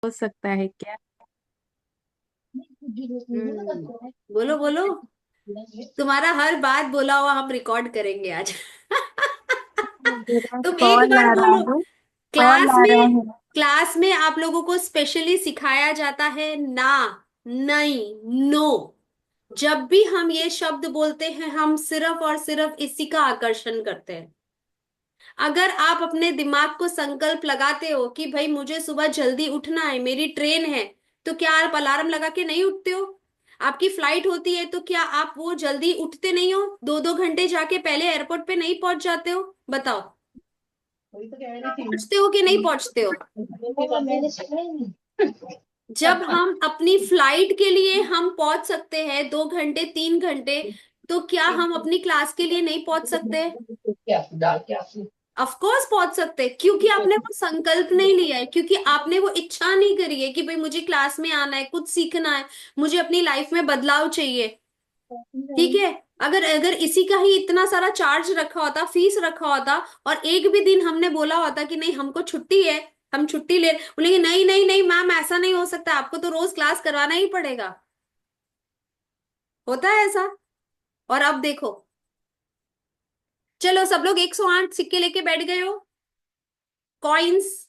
हो सकता है क्या? बोलो बोलो। तुम्हारा हर बात बोला हुआ हम रिकॉर्ड करेंगे आज। मेरा तुम एक कॉल बार आ रहा बोलो। है। कॉल क्लास आ रहा में है। क्लास में आप लोगों को स्पेशली सिखाया जाता है ना, नहीं, नो। जब भी हम ये शब्द बोलते हैं हम सिर्फ और सिर्फ इसी का आकर्षण करते हैं। अगर आप अपने दिमाग को संकल्प लगाते हो कि भाई मुझे सुबह जल्दी उठना है, मेरी ट्रेन है, तो क्या आप अलार्म लगा के नहीं उठते हो? आपकी फ्लाइट होती है तो क्या आप वो जल्दी उठते नहीं हो? 2-2 घंटे जाके पहले एयरपोर्ट पे नहीं पहुंच जाते हो? बताओ, वही तो कह रही थी। पहुंचते हो कि नहीं पहुंचते हो? जब हम अपनी फ्लाइट के लिए हम पहुंच सकते हैं 2 घंटे 3 घंटे, तो क्या हम अपनी क्लास के लिए नहीं पहुंच सकते? ऑफ कोर्स पहुंच सकते हैं, क्योंकि आपने वो संकल्प नहीं लिया है, क्योंकि आपने वो इच्छा नहीं करी है कि भाई मुझे क्लास में आना है, कुछ सीखना है, मुझे अपनी लाइफ में बदलाव चाहिए। ठीक है। अगर अगर इसी का ही इतना सारा चार्ज रखा होता, फीस रखा होता, और एक भी दिन हमने बोला होता कि नहीं हमको छुट्टी है, हम छुट्टी ले, बोलेंगे नहीं नहीं नहीं मैम ऐसा नहीं हो सकता, आपको तो रोज क्लास करवाना ही पड़ेगा। होता है ऐसा। और अब देखो, चलो सब लोग 108 सिक्के लेके बैठ गए हो, coins,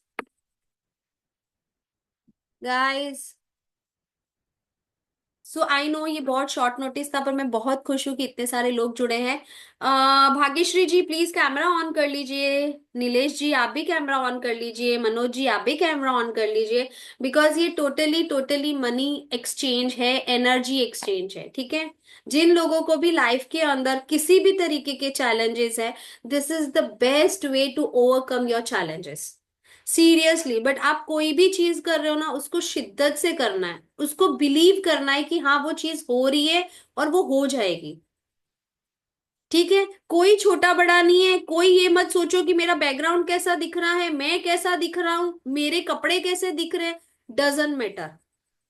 guys. So I know ये बहुत शॉर्ट नोटिस था, पर मैं बहुत खुश हूँ कि इतने सारे लोग जुड़े हैं। भाग्यश्री जी प्लीज कैमरा ऑन कर लीजिए, नीलेश जी आप भी कैमरा ऑन कर लीजिए, मनोज जी आप भी कैमरा ऑन कर लीजिए। बिकॉज ये टोटली टोटली मनी एक्सचेंज है, एनर्जी एक्सचेंज है, ठीक है। जिन लोगों को भी लाइफ के अंदर किसी भी तरीके के चैलेंजेस है, this is the best way to overcome your challenges. Seriously, but आप कोई भी चीज कर रहे हो ना, उसको शिद्दत से करना है, उसको बिलीव करना है कि हाँ वो चीज हो रही है और वो हो जाएगी। ठीक है। कोई छोटा बड़ा नहीं है, कोई ये मत सोचो कि मेरा बैकग्राउंड कैसा दिख रहा है, मैं कैसा दिख रहा हूं, मेरे कपड़े कैसे दिख रहे हैं, डजेंट मैटर।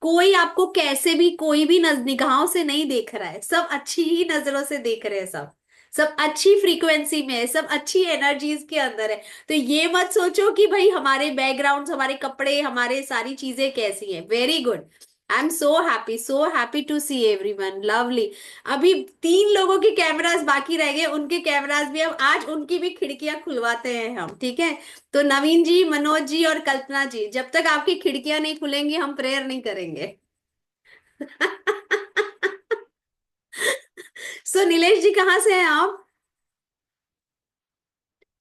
कोई आपको कैसे भी कोई भी निगाहों से नहीं देख रहा है, सब अच्छी ही नजरों से देख रहे हैं, सब सब अच्छी फ्रीक्वेंसी में है, सब अच्छी एनर्जीज के अंदर है। तो ये मत सोचो कि भाई हमारे बैकग्राउंड, हमारे कपड़े, हमारे सारी चीजें कैसी हैं। Very good. I am so happy to see everyone, lovely. अभी 3 लोगों के कैमरास बाकी रह गए, उनके कैमरास भी हम आज उनकी भी खिड़कियां खुलवाते हैं हम, ठीक है। तो नवीन जी, मनोज जी और कल्पना जी, जब तक आपकी खिड़कियां नहीं खुलेंगी हम प्रेयर नहीं करेंगे। सो नीलेश जी कहाँ से हैं आप?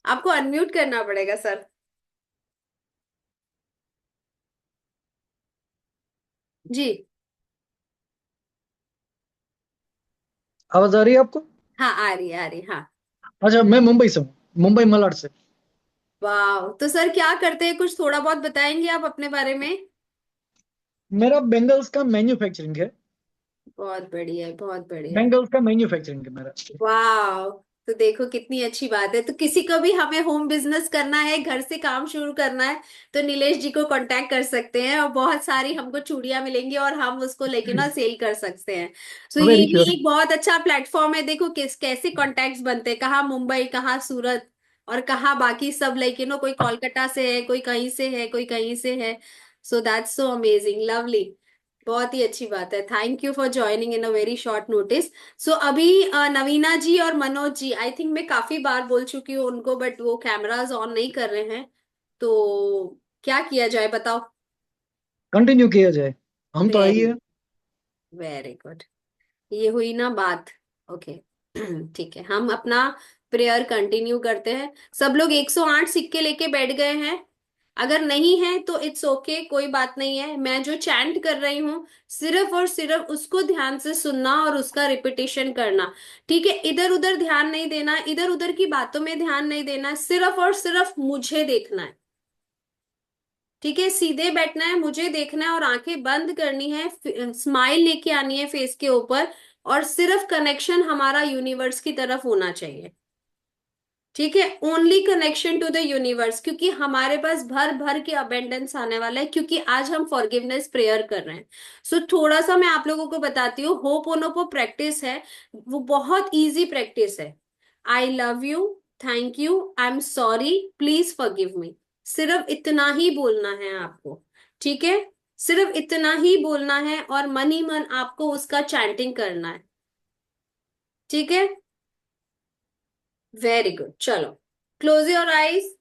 आपको अनम्यूट करना पड़ेगा सर। जी। आवाज आ रही है आपको? हाँ आ रही है, आ रही है, हाँ। अच्छा, मैं मुंबई से हूँ। मुंबई मलाड से। वाह, तो सर क्या करते हैं, कुछ थोड़ा बहुत बताएंगे आप अपने बारे में? मेरा बेंगल्स का मैन्युफैक्चरिंग है। बहुत बढ़िया है, बहुत बढ़िया है। बेंगल्स का मैन्युफैक्चरिंग है मेरा। वाह। तो देखो कितनी अच्छी बात है। तो किसी को भी हमें होम बिजनेस करना है, घर से काम शुरू करना है, तो नीलेश जी को कांटेक्ट कर सकते हैं और बहुत सारी हमको चूड़ियां मिलेंगी और हम उसको लेके ना सेल कर सकते हैं। तो ये वेरी भी श्योर। एक बहुत अच्छा प्लेटफॉर्म है। देखो किस कैसे कॉन्टेक्ट्स बनते हैं, कहाँ मुंबई, कहाँ सूरत, और कहाँ बाकी सब, लाइक कोई कोलकाता से है, कोई कहीं से है, कोई कहीं से है। So that's so amazing, lovely. बहुत ही अच्छी बात है। Thank you for joining in a very short notice. So अभी नवीना जी और मनोज जी, आई थिंक मैं काफी बार बोल चुकी हूँ उनको, बट वो कैमरास ऑन नहीं कर रहे हैं। तो क्या किया जाए बताओ? कंटिन्यू किया जाए। हम तो वेरी आइए। Very good. ये हुई ना बात। ओके। ठीक है, हम अपना प्रेयर कंटिन्यू करते हैं। सब लोग 108 सिक्के लेके बैठ गए हैं? अगर नहीं है तो इट्स ओके, कोई बात नहीं है। मैं जो चैंट कर रही हूँ सिर्फ और सिर्फ उसको ध्यान से सुनना और उसका रिपीटेशन करना। ठीक है, इधर उधर ध्यान नहीं देना, इधर उधर की बातों में ध्यान नहीं देना, सिर्फ और सिर्फ मुझे देखना है। ठीक है, सीधे बैठना है, मुझे देखना है और आंखें बंद करनी है, स्माइल लेके आनी है फेस के ऊपर, और सिर्फ कनेक्शन हमारा यूनिवर्स की तरफ होना चाहिए। ठीक है, only connection to the universe, क्योंकि हमारे पास भर भर के अबेंडेंस आने वाला है, क्योंकि आज हम फॉरगिवनेस प्रेयर कर रहे हैं। सो थोड़ा सा मैं आप लोगों को बताती हूँ, होपोनोपो प्रैक्टिस है, वो बहुत इजी प्रैक्टिस है। आई love you, thank you, I am sorry, please forgive मी, सिर्फ इतना ही बोलना है आपको। ठीक है, सिर्फ इतना ही बोलना है और मन ही मन आपको उसका चैंटिंग करना है। ठीक है, वेरी गुड। चलो, क्लोज योर आईज।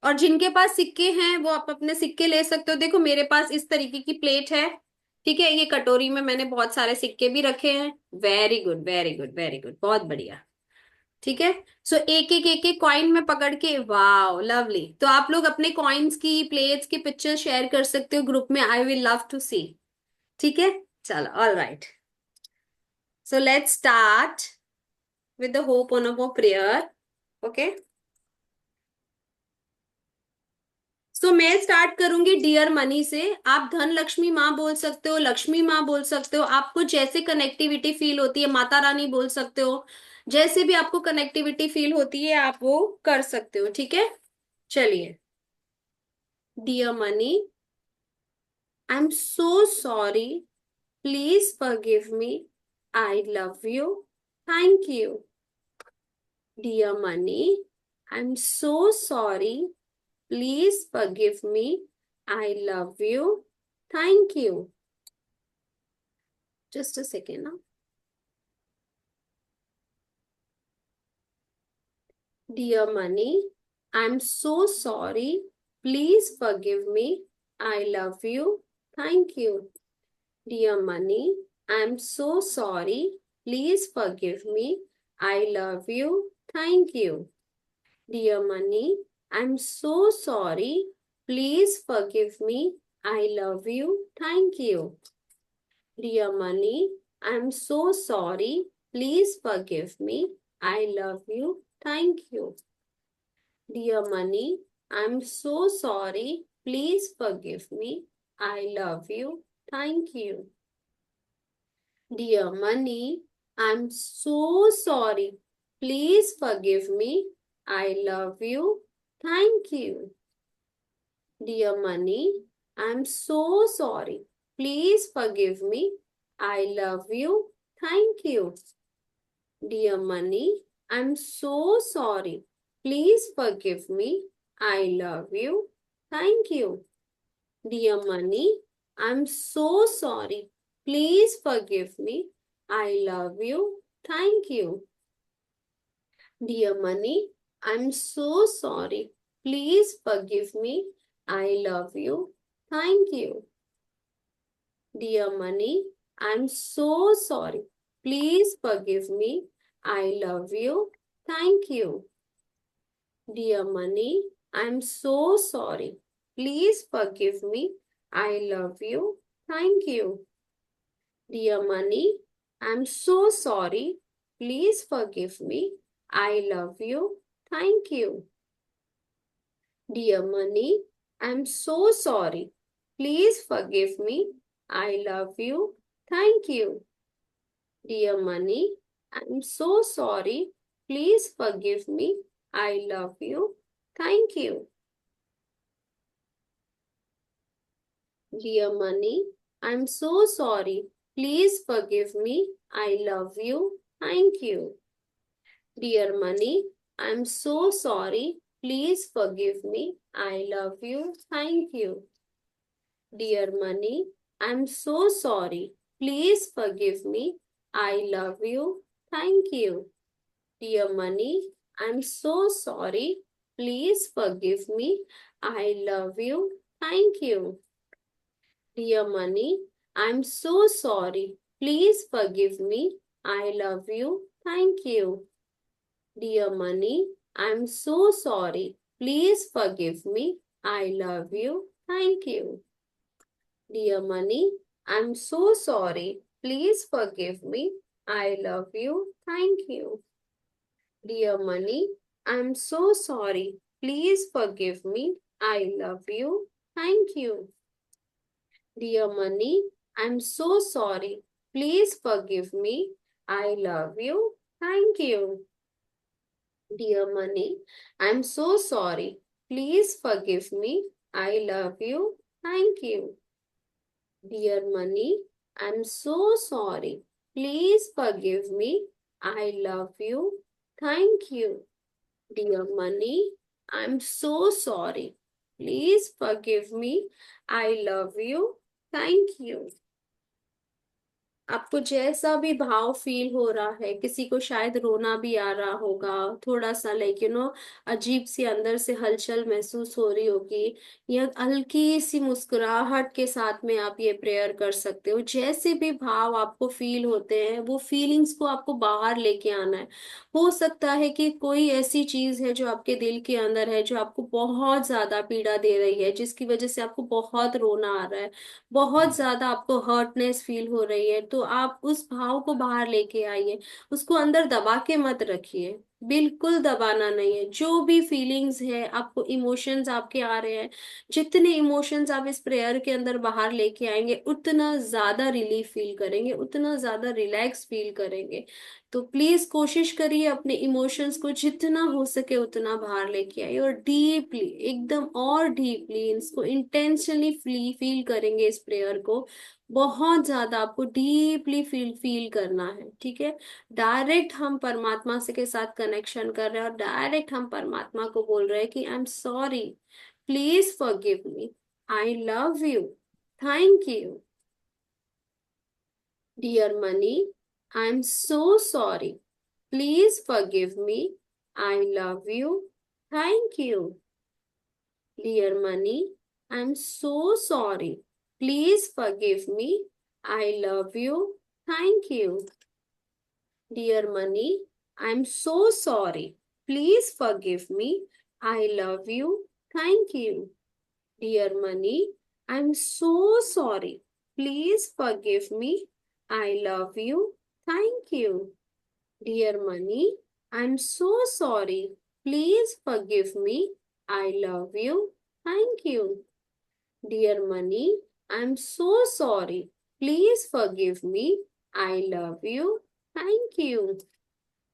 और जिनके पास सिक्के हैं वो आप अपने सिक्के ले सकते हो। देखो मेरे पास इस तरीके की प्लेट है, ठीक है, ये कटोरी में मैंने बहुत सारे सिक्के भी रखे हैं। Very good, very good, very good, बहुत बढ़िया। ठीक है, सो एक एक कॉइन में पकड़ के, वाओ लवली। तो आप लोग अपने कॉइन्स की, प्लेट्स की पिक्चर शेयर कर सकते हो ग्रुप में, I will love to see. ठीक है, चलो, all right. So let's start with the Ho'oponopono prayer. Okay, so मैं स्टार्ट करूंगी डियर मनी से। आप धन लक्ष्मी माँ बोल सकते हो, लक्ष्मी माँ बोल सकते हो, आपको जैसे कनेक्टिविटी फील होती है, माता रानी बोल सकते हो, जैसे भी आपको कनेक्टिविटी फील होती है आप वो कर सकते हो। ठीक है, चलिए। Dear money, I am so sorry, please forgive me, I love you, thank you. Dear money, I am so sorry, please forgive me. I love you. Thank you. Just a second now. Dear Money, I'm so sorry. Please forgive me. I love you. Thank you. Dear Money, I'm so sorry. Please forgive me. I love you. Thank you. Dear Money, I'm so sorry. Please forgive me. I love you. Thank you. Dear Money, I'm so sorry. Please forgive me. I love you. Thank you. Dear Money, I'm so sorry. Please forgive me. I love you. Thank you. Dear Money, I'm so sorry. Please forgive me. I love you. Thank you. Dear Money, I'm so sorry. Please forgive me. I love you. Thank you. Dear Money, I'm so sorry. Please forgive me. I love you. Thank you. Dear Money, I'm so sorry. Please forgive me. I love you. Thank you. Dear Money, I'm so sorry. Please forgive me. I love you. Thank you. Dear Money, I'm so sorry. Please forgive me. I love you. Thank you. Dear Money, I'm so sorry. Please forgive me. I love you. Thank you. Dear Money, I'm so sorry. Please forgive me. I love you. Thank you. Dear Money, I'm so sorry. Please forgive me. I love you. Thank you. Dear Money, I'm so sorry. Please forgive me. I love you. Thank you. Dear Money, I'm so sorry. Please forgive me. I love you. Thank you. Dear Money, I'm so sorry. Please forgive me. I love you. Thank you. Dear Money, I'm so sorry. Please forgive me. I love you. Thank you. Dear Money, I'm so sorry. Please forgive me. I love you. Thank you. Dear Money, I'm so sorry. Please forgive me. I love you. Thank you. Dear Money, I'm so sorry. Please forgive me. I love you. Thank you. Dear Money, I'm so sorry. Please forgive me. I love you. Thank you. Dear Money, I'm so sorry. Please forgive me. I love you. Thank you. Dear Money, I'm so sorry. Please forgive me. I love you. Thank you. Dear Money, I'm so sorry. Please forgive me. I love you. Thank you. Dear Money, I'm so sorry. Please forgive me. I love you. Thank you. Dear Money, I'm so sorry. Please forgive me, I love you, thank you. आपको जैसा भी भाव feel हो रहा है, किसी को शायद रोना भी आ रहा होगा, थोड़ा सा लाइक अजीब सी अंदर से हलचल महसूस हो रही होगी, या हल्की सी मुस्कुराहट के साथ में आप ये प्रेयर कर सकते हो। जैसे भी भाव आपको फील होते हैं, वो फीलिंग्स को आपको बाहर लेके आना है। हो सकता है कि कोई ऐसी चीज है जो आपके दिल के अंदर है, जो आपको बहुत ज्यादा पीड़ा दे रही है, जिसकी वजह से आपको बहुत रोना आ रहा है, बहुत ज्यादा आपको हर्टनेस फील हो रही है, तो आप उस भाव को बाहर लेके आइए। उसको अंदर दबा के मत रखिए, बिल्कुल दबाना नहीं है। जो भी फीलिंग्स है, आपको इमोशंस आपके आ रहे हैं, जितने इमोशंस आप इस प्रेयर के अंदर बाहर लेके आएंगे, उतना ज्यादा रिलीफ फील करेंगे, उतना ज्यादा रिलैक्स फील करेंगे। तो प्लीज कोशिश करिए अपने इमोशंस को जितना हो सके उतना बाहर लेके आइए, और डीपली, एकदम और डीपली इसको इंटेंशनली फील करेंगे इस प्रेयर को। बहुत ज्यादा आपको डीपली फील फील करना है, ठीक है। डायरेक्ट हम परमात्मा से के साथ कनेक्शन कर रहे हैं, और डायरेक्ट हम परमात्मा को बोल रहे हैं कि I am sorry, please forgive me, I love you, thank you. Dear money, I am so sorry, please forgive me, I love you, thank you. Dear money, I'm so sorry. Please forgive me. I love you, thank you. Dear money, I'm so sorry. Please forgive me. I love you, thank you. Dear money, I'm so sorry. Please forgive me. I love you, thank you. Dear Money, I'm so sorry. Please forgive me. I love you. Thank you. Dear Money, I'm so sorry. Please forgive me. I love you. Thank you.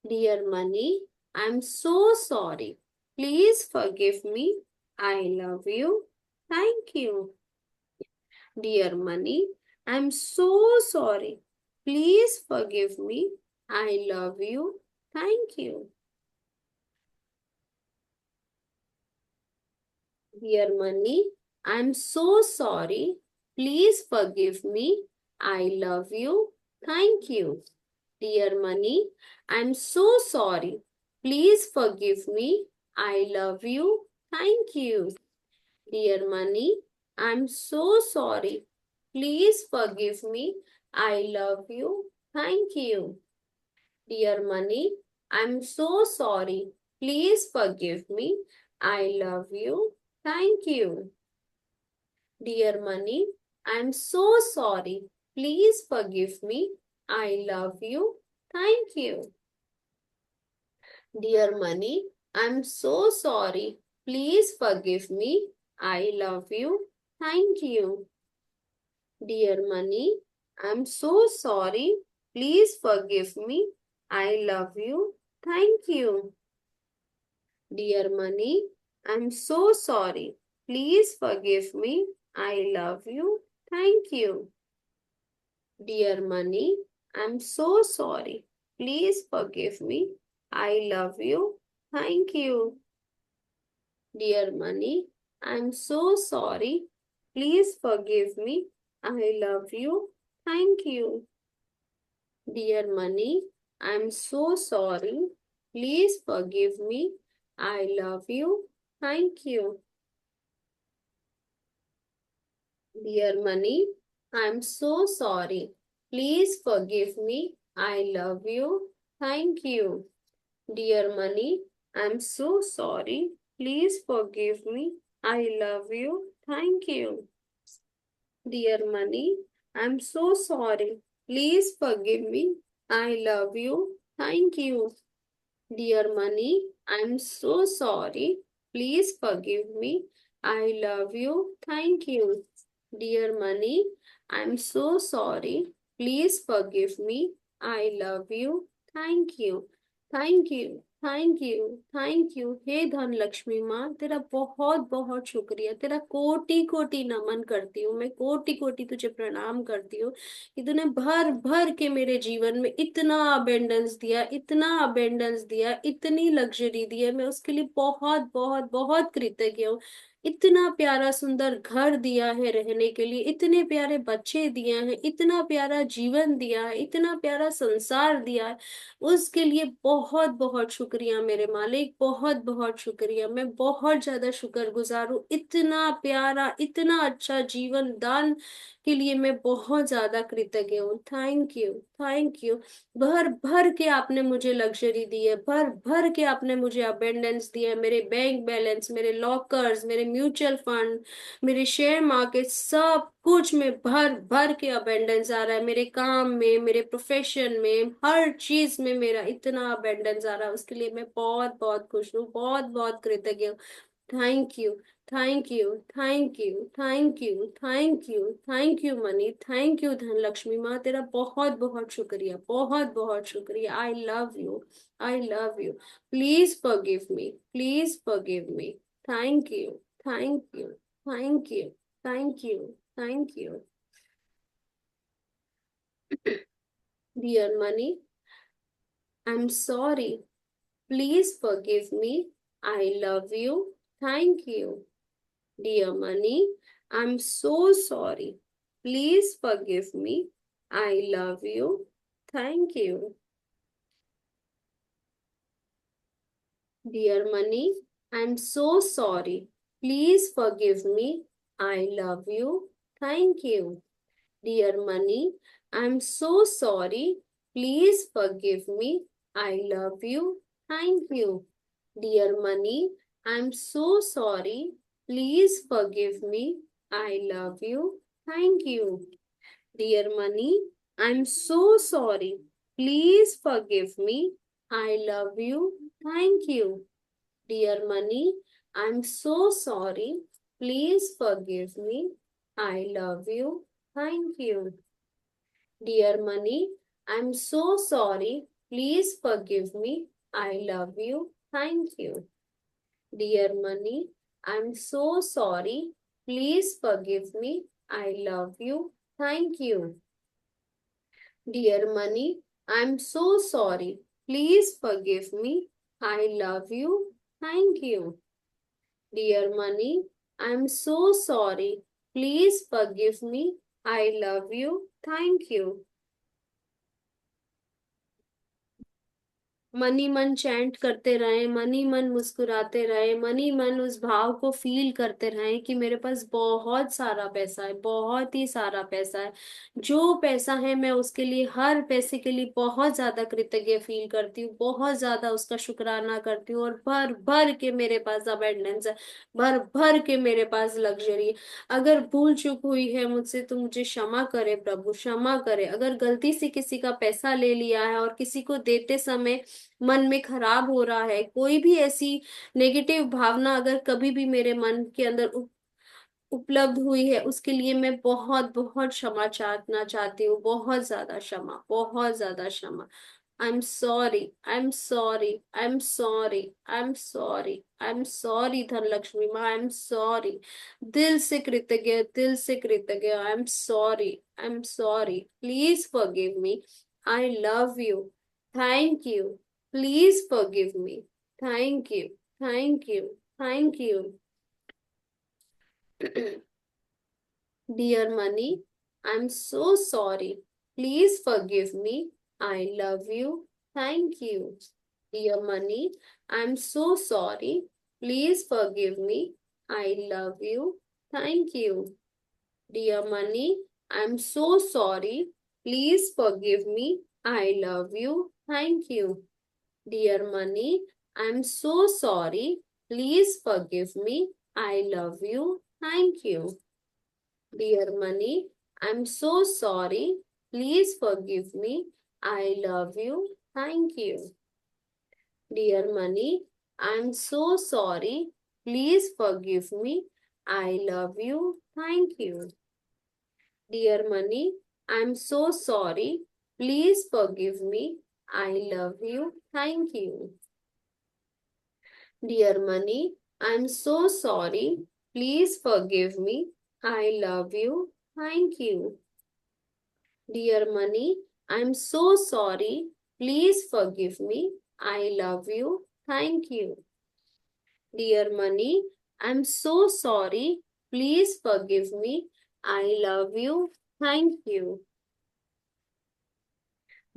Dear Money, I'm so sorry. Please forgive me. I love you. Thank you. Dear Money, I'm so sorry. Please forgive me. I love you. Thank you. Dear Money, I'm so sorry. Please forgive me. I love you. Thank you. Dear Money, I'm so sorry. Please forgive me. I love you. Thank you. Dear Money, I'm so sorry. Please forgive me. I love you. Thank you. Dear Money, I'm so sorry. Please forgive me. I love you. Thank you. Dear Money, I'm so sorry. Please forgive me. I love you. Thank you. Dear Money, I'm so sorry. Please forgive me. I love you. Thank you. Dear Money, I'm so sorry. Please forgive me. I love you. Thank you. Dear Money, I'm so sorry. Please forgive me. I love you. Thank you. Dear Money, I'm so sorry. Please forgive me. I love you. Thank you. Dear Money, I'm so sorry. Please forgive me. I love you. Thank you. Dear Money, I'm so sorry. Please forgive me. I love you. Thank you. Dear Money, I'm so sorry. Please forgive me. I love you. Thank you. Dear Money, I'm so sorry. Please forgive me. I love you. Thank you. Dear Money, I'm so sorry. Please forgive me. I love you. Thank you. Dear Money, I'm so sorry. Please forgive me. I love you. Thank you. Dear Money, I'm so sorry. Please forgive me. I love you. Thank you. Thank you, thank you, thank you. हे धन लक्ष्मी माँ, तेरा बहुत बहुत शुक्रिया, तेरा कोटि कोटि नमन करती हूँ मैं, कोटि कोटि तुझे प्रणाम करती हूँ कि तूने भर भर के मेरे जीवन में इतना अबेंडेंस दिया, इतना अबेंडेंस दिया, इतनी लग्जरी दी है। मैं उसके लिए बहुत बहुत बहुत कृतज्ञ हूँ। इतना प्यारा सुंदर घर दिया है रहने के लिए, इतने प्यारे बच्चे दिए हैं, इतना प्यारा जीवन दिया है, इतना प्यारा संसार दिया है। उसके लिए बहुत बहुत शुक्रिया मेरे मालिक, बहुत बहुत शुक्रिया। मैं बहुत ज्यादा शुक्रगुजार हूँ, इतना प्यारा इतना अच्छा जीवन दान के लिए मैं बहुत ज्यादा कृतज्ञ हूँ। Thank you, thank you. भर भर के आपने मुझे लग्जरी दी है, भर भर के आपने मुझे अबेंडेंस दिया है। मेरे बैंक बैलेंस, मेरे लॉकर्स, मेरे म्यूचुअल फंड, मेरे शेयर मार्केट, सब कुछ में भर भर के अबेंडेंस आ रहा है। मेरे काम में, मेरे प्रोफेशन में, हर चीज में मेरा इतना अबेंडेंस आ रहा है। उसके लिए मैं बहुत बहुत खुश हूँ, बहुत बहुत कृतज्ञ हूँ। Thank you, thank you, thank you, thank you, thank you, thank you money, thank you धन लक्ष्मी माँ, तेरा बहुत बहुत शुक्रिया, बहुत बहुत शुक्रिया। I love you, I love you. Please forgive me, please forgive me. Thank you, thank you, thank you, thank you, thank you. Dear money, I am sorry, please forgive me. I love you, thank you. Dear Money, I'm so sorry. Please forgive me. I love you. Thank you. Dear Money, I'm so sorry. Please forgive me. I love you. Thank you. Dear Money, I'm so sorry. Please forgive me. I love you. Thank you. Dear Money, I'm so sorry. Please forgive me. I love you. Thank you. Dear Money, I'm so sorry. Please forgive me. I love you. Thank you. Dear Money, I'm so sorry. Please forgive me. I love you. Thank you. Dear Money, I'm so sorry. Please forgive me. I love you. Thank you. Dear Money, I'm so sorry. Please forgive me. I love you. Thank you. Dear Money, I'm so sorry. Please forgive me. I love you. Thank you. Dear Money, I'm so sorry. Please forgive me. I love you. Thank you. Money मन chant करते रहे, money मन मुस्कुराते रहे, money मन उस भाव को फील करते रहे कि मेरे पास बहुत सारा पैसा है, बहुत ही सारा पैसा है। जो पैसा है मैं उसके लिए, हर पैसे के लिए बहुत ज्यादा कृतज्ञ फील करती हूँ, बहुत ज्यादा उसका शुक्राना करती हूँ। और भर भर के मेरे पास अबेंडेंस है, भर भर के मेरे पास लग्जरी है। अगर भूल चूक हुई है मुझसे तो मुझे क्षमा करे प्रभु, क्षमा करे। अगर गलती से किसी का पैसा ले लिया है और किसी को देते समय मन में खराब हो रहा है, कोई भी ऐसी नेगेटिव भावना अगर कभी भी मेरे मन के अंदर उपलब्ध हुई है, उसके लिए मैं बहुत बहुत क्षमा चाहना चाहती हूँ। बहुत ज्यादा क्षमा, बहुत ज्यादा क्षमा। आई am sorry, I am sorry, I am sorry, I am sorry, I am sorry धन लक्ष्मी माँ, आई एम सॉरी। दिल से कृतज्ञ, दिल से कृतज्ञ। आई am sorry, I am sorry. Please forgive me. I love you. Thank you. Please forgive me. Thank you, thank you, thank you. Dear Money, I'm so sorry. Please forgive me. I love you. Thank you. Dear Money, I'm so sorry. Please forgive me. I love you. Thank you. Dear Money, I'm so sorry. Please forgive me. I love you. Thank you. Dear Money, I'm so sorry. Please forgive me. I love you. Thank you. Dear Money, I'm so sorry. Please forgive me. I love you. Thank you. Dear Money, I'm so sorry. Please forgive me. I love you. Thank you. Dear Money, I'm so sorry. Please forgive me. I love you. Thank you. Dear Money, I'm so sorry. Please forgive me. I love you. Thank you. Dear Money, I'm so sorry. Please forgive me. I love you. Thank you. Dear Money, I'm so sorry. Please forgive me. I love you. Thank you.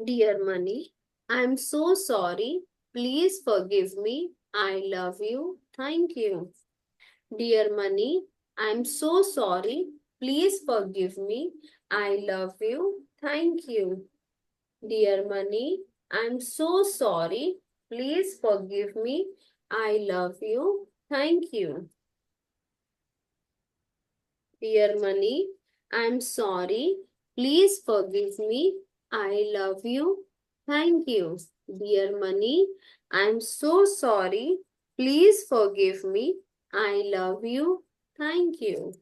Dear Money, I'm so sorry. Please forgive me. I love you. Thank you. Dear Money, I'm so sorry. Please forgive me. I love you. Thank you. Dear Money, I'm so sorry. Please forgive me. I love you. Thank you. Dear Money, I'm sorry. Please forgive me. I love you. Thank you. Dear Money, I'm so sorry. Please forgive me. I love you. Thank you.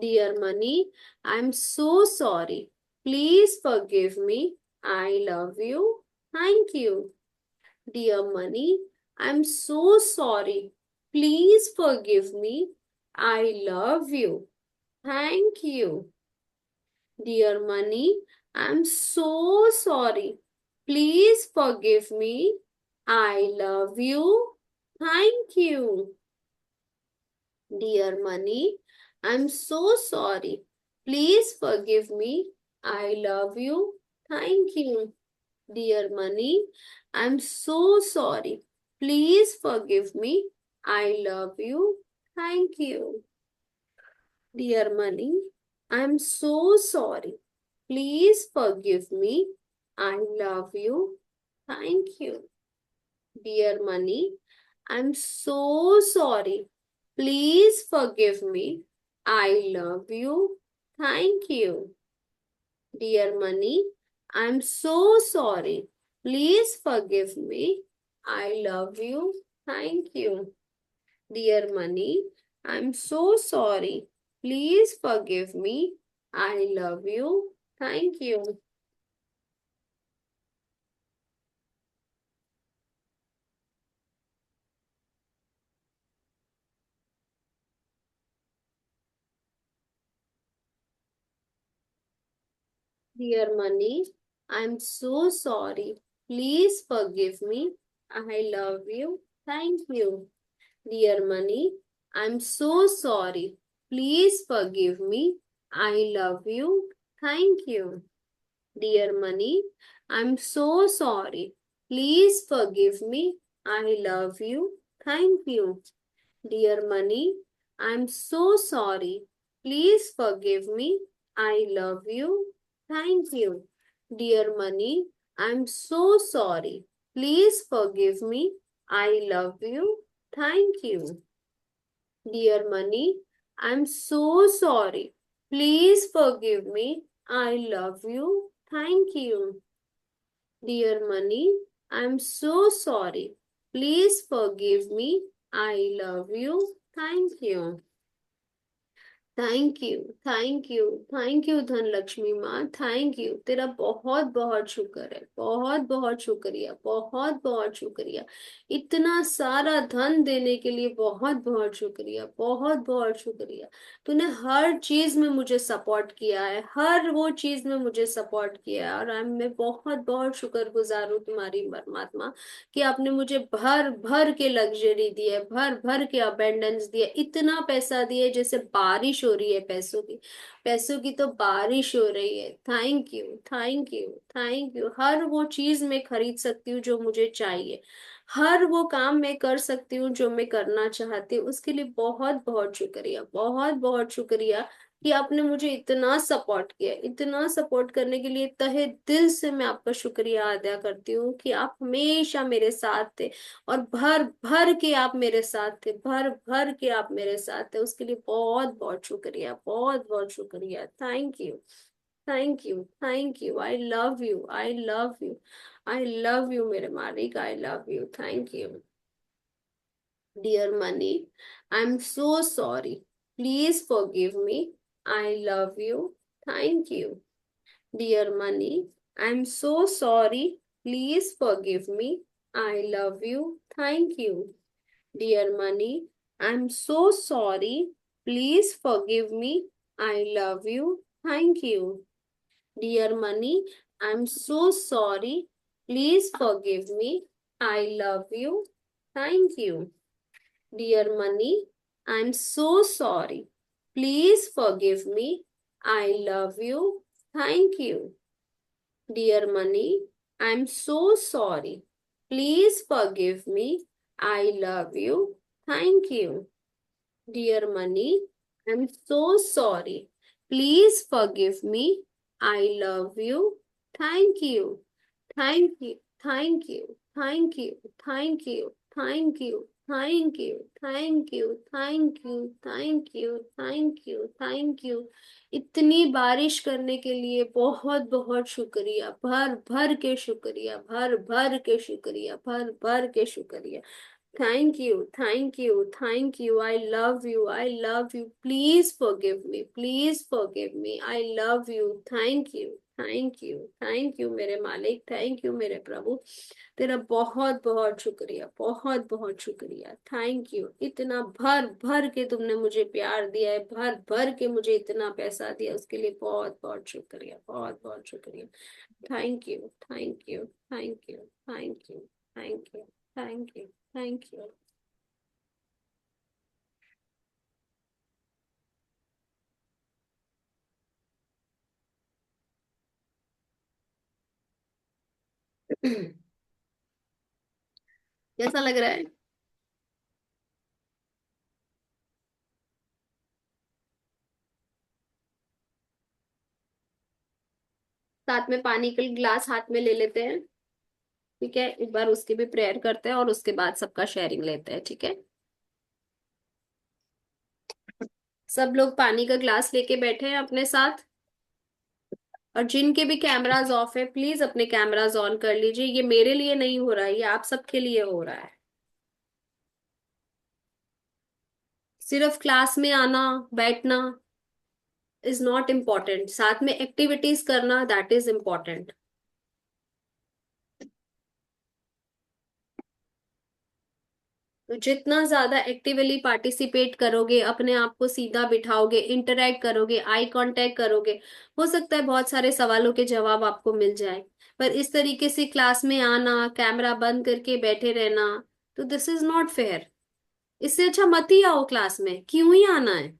Dear Money, I'm so sorry. Please forgive me. I love you. Thank you. Dear Money, I'm so sorry. Please forgive me. I love you. Thank you. Dear Money, I'm so sorry. Please forgive me. I love you. Thank you. Dear Money, I'm so sorry. Please forgive me. I love you. Thank you. Dear Money, I'm so sorry. Please forgive me. I love you. Thank you. Dear Money, I'm so sorry. Please forgive me. I love you. Thank you. Dear Money, I'm so sorry. Please forgive me. I love you. Thank you. Dear Money, I'm so sorry. Please forgive me. I love you. Thank you. Dear Money, I'm so sorry. Please forgive me. I love you. Thank you. Dear Money, I'm so sorry. Please forgive me. I love you. Thank you. Dear Money, I'm so sorry. Please forgive me. I love you. Thank you. Dear Money, I'm so sorry. Please forgive me. I love you. Thank you. Dear Money, I'm so sorry. Please forgive me. I love you. Thank you. Dear Money, I'm so sorry. Please forgive me. I love you. Thank you. Dear Money, I'm so sorry. Please forgive me. I love you. Thank you. Dear Money, I'm so sorry. Please forgive me. I love you. Thank you. Thank you Dhanlaxmi माँ, thank you. तेरा बहुत बहुत शुक्र है, बहुत बहुत शुक्रिया, बहुत बहुत शुक्रिया। इतना सारा धन देने के लिए बहुत बहुत शुक्रिया, बहुत बहुत शुक्रिया। तूने हर चीज में मुझे सपोर्ट किया है, हर वो चीज में मुझे सपोर्ट किया है, और मैं बहुत बहुत शुक्रगुजार हूँ तुम्हारी परमात्मा, कि आपने मुझे भर भर के लग्जरी दी है, भर भर के अबेंडेंस दिया, इतना पैसा दिया जैसे बारिश हो रही है पैसों की। पैसों की तो बारिश हो रही है। Thank you, thank you, thank you. हर वो चीज मैं खरीद सकती हूँ जो मुझे चाहिए, हर वो काम मैं कर सकती हूँ जो मैं करना चाहती हूँ। उसके लिए बहुत बहुत शुक्रिया, बहुत बहुत शुक्रिया कि आपने मुझे इतना सपोर्ट किया। इतना सपोर्ट करने के लिए तहे दिल से मैं आपका शुक्रिया अदा करती हूँ कि आप हमेशा मेरे साथ थे, और भर भर के आप मेरे साथ थे, भर भर के आप मेरे साथ थे। उसके लिए बहुत बहुत शुक्रिया, बहुत बहुत शुक्रिया। Thank you, thank you, thank you. I love you, I love you, I love you मेरे मालिक, आई love you. Thank you. Dear Money, I'm so sorry. Please forgive me. I love you. Thank you. Dear Money, I'm so sorry. Please forgive me. I love you. Thank you. Dear Money, I'm so sorry. Please forgive me. I love you. Thank you. Dear Money, I'm so sorry. Please forgive me. I love you. Thank you. Dear Money, I'm so sorry. Please forgive me. I love you. Thank you. Dear Money, I'm so sorry. Please forgive me. I love you. Thank you. Dear Money, I'm so sorry. Please forgive me. I love you. Thank you. Thank you. Thank you. Thank you. Thank you. Thank you. Thank you. Thank you. Thank you. Thank you. Thank you. Thank you. इतनी बारिश करने के लिए बहुत बहुत शुक्रिया, भर भर के शुक्रिया, भर भर के शुक्रिया, भर भर के शुक्रिया। Thank you, thank you, thank you. I love you, I love you. Please forgive me, please forgive me. I love you. Thank you, thank you, thank you मेरे मालिक, thank you मेरे प्रभु। तेरा बहुत बहुत शुक्रिया, बहुत बहुत शुक्रिया। थैंक यू, इतना भर भर के तुमने मुझे प्यार दिया है, भर भर के मुझे इतना पैसा दिया, उसके लिए बहुत बहुत शुक्रिया, बहुत बहुत शुक्रिया। Thank you, thank you, thank you, thank you, thank you, thank you, thank you. कैसा लग रहा है? साथ में पानी का ग्लास हाथ में ले लेते हैं। ठीक है, एक बार उसकी भी प्रेयर करते हैं और उसके बाद सबका शेयरिंग लेते हैं, ठीक है। सब लोग पानी का ग्लास लेके बैठे हैं अपने साथ। और जिनके भी कैमराज ऑफ है, प्लीज अपने कैमराज ऑन कर लीजिए। ये मेरे लिए नहीं हो रहा है, ये आप सबके लिए हो रहा है। सिर्फ क्लास में आना बैठना इज नॉट इम्पोर्टेंट, साथ में एक्टिविटीज करना दैट इज इम्पोर्टेंट। तो जितना ज्यादा एक्टिवली पार्टिसिपेट करोगे, अपने आप को सीधा बिठाओगे, इंटरेक्ट करोगे, आई कांटेक्ट करोगे, हो सकता है बहुत सारे सवालों के जवाब आपको मिल जाए। पर इस तरीके से क्लास में आना, कैमरा बंद करके बैठे रहना, तो दिस इज नॉट फेयर। इससे अच्छा मत ही आओ क्लास में, क्यों ही आना है।